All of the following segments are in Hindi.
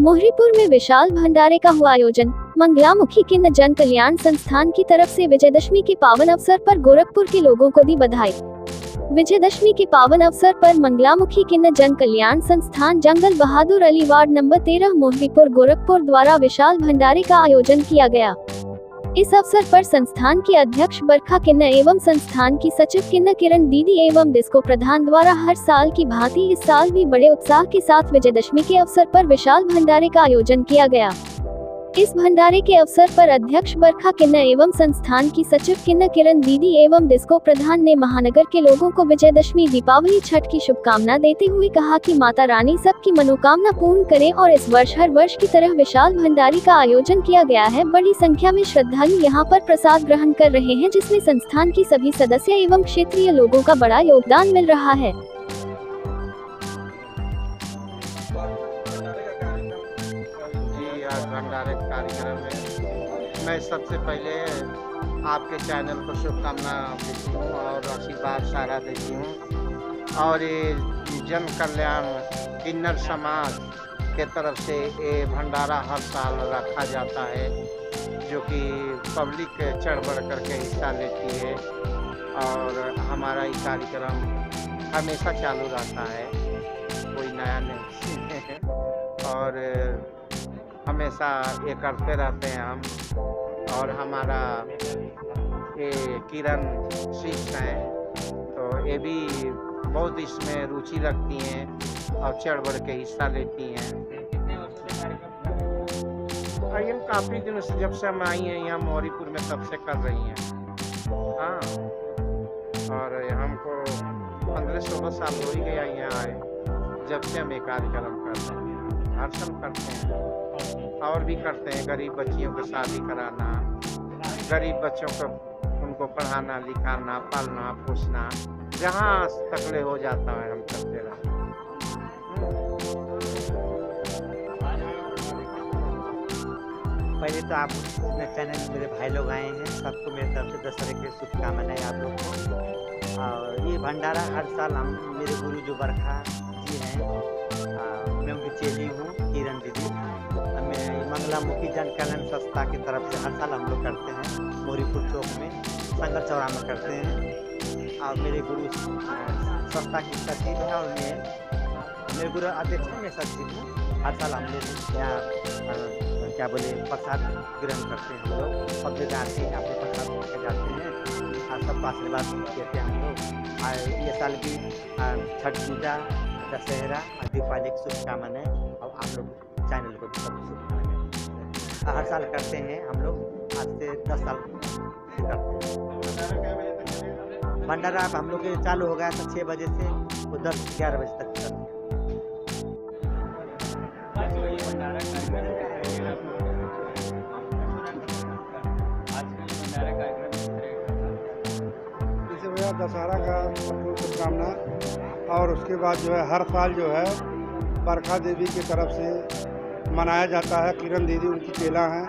मोहरीपुर में विशाल भंडारे का हुआ आयोजन। मंगलामुखी किन्न जन कल्याण संस्थान की तरफ से विजयदशमी के पावन अवसर पर गोरखपुर के लोगों को दी बधाई। विजयदशमी के पावन अवसर पर मंगलामुखी किन्न जन कल्याण संस्थान जंगल बहादुर अली वार्ड नंबर 13 मोहरीपुर गोरखपुर द्वारा विशाल भंडारे का आयोजन किया गया। इस अवसर पर संस्थान के अध्यक्ष बरखा किन्न एवं संस्थान की सचिव किन्न किरण दीदी एवं डिस्को प्रधान द्वारा हर साल की भांति इस साल भी बड़े उत्साह के साथ विजयदशमी के अवसर पर विशाल भंडारे का आयोजन किया गया। इस भंडारे के अवसर पर अध्यक्ष बरखा किन्न एवं संस्थान की सचिव किन्न किरण दीदी एवं डिस्को प्रधान ने महानगर के लोगों को विजयदशमी दीपावली छठ की शुभकामना देते हुए कहा कि माता रानी सबकी मनोकामना पूर्ण करें और इस वर्ष हर वर्ष की तरह विशाल भंडारे का आयोजन किया गया है। बड़ी संख्या में श्रद्धालु यहां पर प्रसाद ग्रहण कर रहे हैं, जिसमें संस्थान की सभी सदस्य एवं क्षेत्रीय लोगों का बड़ा योगदान मिल रहा है। भंडारे कार्यक्रम में मैं सबसे पहले आपके चैनल को शुभकामना देती हूँ और आशीर्वाद सारा देती हूँ। और ये जन कल्याण किन्नर समाज के तरफ से ये भंडारा हर साल रखा जाता है, जो कि पब्लिक चढ़ बढ़ करके हिस्सा लेती है और हमारा ये कार्यक्रम हमेशा चालू रहता है, कोई नया नहीं और हमेशा ये करते रहते हैं हम। और हमारा ये किरण शिष्ट हैं, तो ये भी बहुत इसमें रुचि रखती हैं और चढ़ बढ़ के हिस्सा लेती हैं। ये काफ़ी दिनों से जब से हम आई हैं यहाँ मोहरीपुर में तब से कर रही हैं। हाँ, और हमको 15-16 साल हो ही गया यहाँ आए, जब से हम ये कार्यक्रम कर रहे हैं। हर साल करते हैं और भी करते हैं। गरीब बच्चियों को शादी कराना, गरीब बच्चों को उनको पढ़ाना लिखाना पालना पोसना, जहाँ तकले हो जाता है हम करते रहते हैं। पहले तो आप अपने चैनल में मेरे भाई लोग आए हैं, सबको मेरे तरफ से दशहरे की शुभकामनाएं आप लोग को। और ये भंडारा हर साल हम मेरे गुरु जो बरखा जी हैं, मैं उनकी चेली हूँ किरण दीदी, मैं मंगलामुखी जन कल्याण संस्था की तरफ से हर साल हम लोग करते हैं। मोहरीपुर चौक में संगत चौरा में करते हैं। और मेरे गुरु संस्था की सचिव है और मेरे गुरु अध्यक्ष हैं, मैं सचिव हूँ। हर साल हम लोग यहाँ क्या बोले प्रसाद ग्रहण करते हैं। हम लोग सब जगह आते हैं, अपने प्रसाद लेकर जाते हैं और सब आशीर्वाद देते हैं हम लोग। ये साल भी छठ पूजा दशहरा और दीपावली की शुभकामनाएं और आप लोग चैनल को भी सब शुभकामनाएं हर साल करते हैं। हम लोग आज से 10 साल से करते हैं। भंडारा अब हम लोग के चालू हो गया था 6 बजे से, वो 10-11 बजे तक करते हैं। दशहरा का सबको शुभकामना। और उसके बाद जो है हर साल जो है बरखा देवी की तरफ से मनाया जाता है। किरण दीदी उनकी चेला हैं,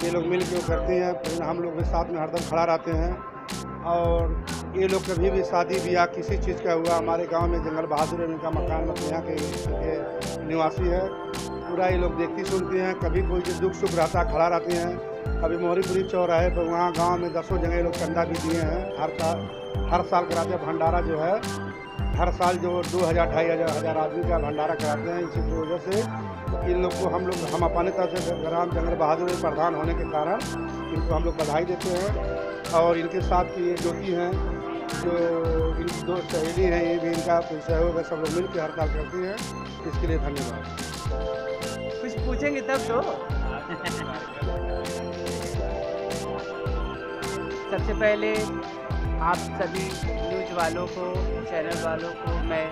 ये लोग मिल के वो करती हैं, फिर हम लोग भी साथ में हरदम खड़ा रहते हैं। और ये लोग कभी भी शादी ब्याह किसी चीज़ का हुआ, हमारे गांव में जंगल बहादुर इनका मकान मतलब यहाँ के निवासी है, पूरा ये लोग देखती सुनती हैं। कभी कोई जो दुख सुख रहता खड़ा रहती हैं। अभी मोहरीपुरी चौराहे पर वहाँ गांव में 10 जगह लोग चंदा भी दिए हैं। हर साल कराते हैं भंडारा जो है, हर साल जो 2000-2500 आदमी का भंडारा कराते हैं। इसी की वजह से इन लोग को हम अपने तरफ से ग्राम जंगल बहादुर प्रधान होने के कारण इनको हम लोग बधाई देते हैं। और इनके साथ की ये ज्योति हैं, जो इनकी 2 सहेली हैं, ये भी इनका सहयोग है, सब लोग मिल के हर साल करती हैं। इसके लिए धन्यवाद। कुछ पूछेंगे तब तो। सबसे पहले आप सभी न्यूज वालों को, चैनल वालों को मैं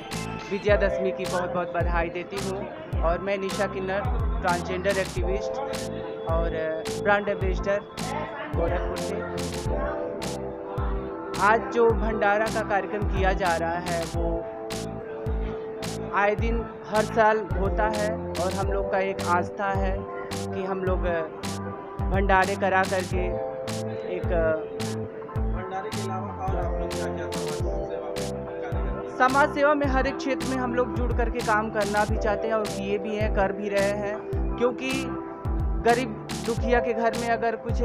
विजयादशमी की बहुत बहुत बधाई देती हूँ। और मैं निशा किन्नर, ट्रांसजेंडर एक्टिविस्ट और ब्रांड एम्बेसडर गोरखपुर से। आज जो भंडारा का कार्यक्रम किया जा रहा है वो आए दिन हर साल होता है और हम लोग का एक आस्था है कि हम लोग भंडारे करा करके एक समाज सेवा में हर एक क्षेत्र में हम लोग जुड़ करके काम करना भी चाहते हैं और किए भी हैं, कर भी रहे हैं। क्योंकि गरीब दुखिया के घर में अगर कुछ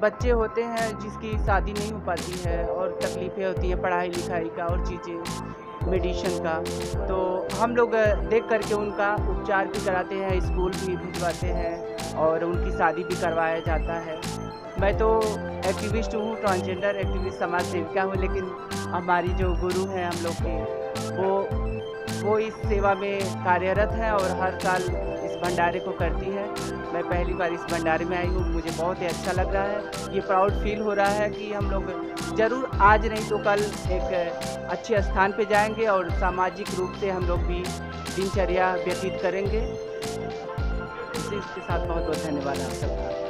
बच्चे होते हैं जिसकी शादी नहीं हो पाती है और तकलीफ़ें होती हैं पढ़ाई लिखाई का और चीज़ें मेडिसिन का, तो हम लोग देख करके उनका उपचार भी कराते हैं, स्कूल भी भिजवाते हैं और उनकी शादी भी करवाया जाता है। मैं तो एक्टिविस्ट हूँ, ट्रांसजेंडर एक्टिविस्ट समाज सेविका हूँ, लेकिन हमारी जो गुरु हैं हम लोग के वो इस सेवा में कार्यरत हैं और हर साल इस भंडारे को करती है। मैं पहली बार इस भंडारे में आई हूँ, मुझे बहुत ही अच्छा लग रहा है। ये प्राउड फील हो रहा है कि हम लोग ज़रूर आज नहीं तो कल एक अच्छे स्थान पे जाएंगे और सामाजिक रूप से हम लोग भी दिनचर्या व्यतीत करेंगे। इसी के साथ बहुत बहुत धन्यवाद आप सबका।